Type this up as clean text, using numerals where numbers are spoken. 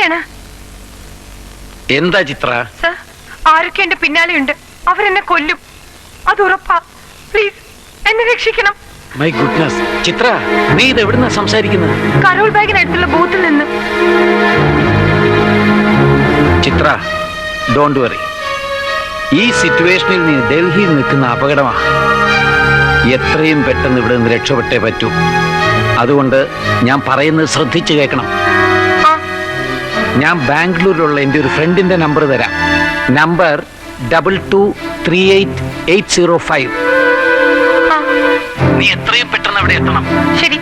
എവിടെയാണ്? എന്താ ചിത്ര? സർ, ആരൊക്കെ എന്റെ പിന്നാലെയുണ്ട്. അവരെന്നെ കൊല്ലും, അത് ഉറപ്പാ. പ്ലീസ് എന്നെ രക്ഷിക്കണം. മൈ ഗുഡ്നസ് ചിത്ര, നീ ഇത് എവിടുന്നാ സംസാരിക്കുന്നത്? കരോൾ ബാഗിനടുത്തുള്ള ബൂത്തിൽ നിന്ന്. ചിത്ര, ഡോണ്ട് വറി. ഈ സിറ്റുവേഷനിൽ നീ ഡൽഹിയിൽ നിൽക്കുന്ന അപകടമാണ്. എത്രയും പെട്ടെന്ന് ഇവിടെ നിന്ന് രക്ഷപ്പെട്ടേ പറ്റൂ. അതുകൊണ്ട് ഞാൻ പറയുന്നത് ശ്രദ്ധിച്ചു കേൾക്കണം. ഞാൻ ബാംഗ്ലൂരിലുള്ള എൻ്റെ ഒരു ഫ്രണ്ടിന്റെ നമ്പർ തരാം. നമ്പർ 22380805. നീ എത്രയും പെട്ടെന്ന് അവിടെ എത്തണം. ശരി.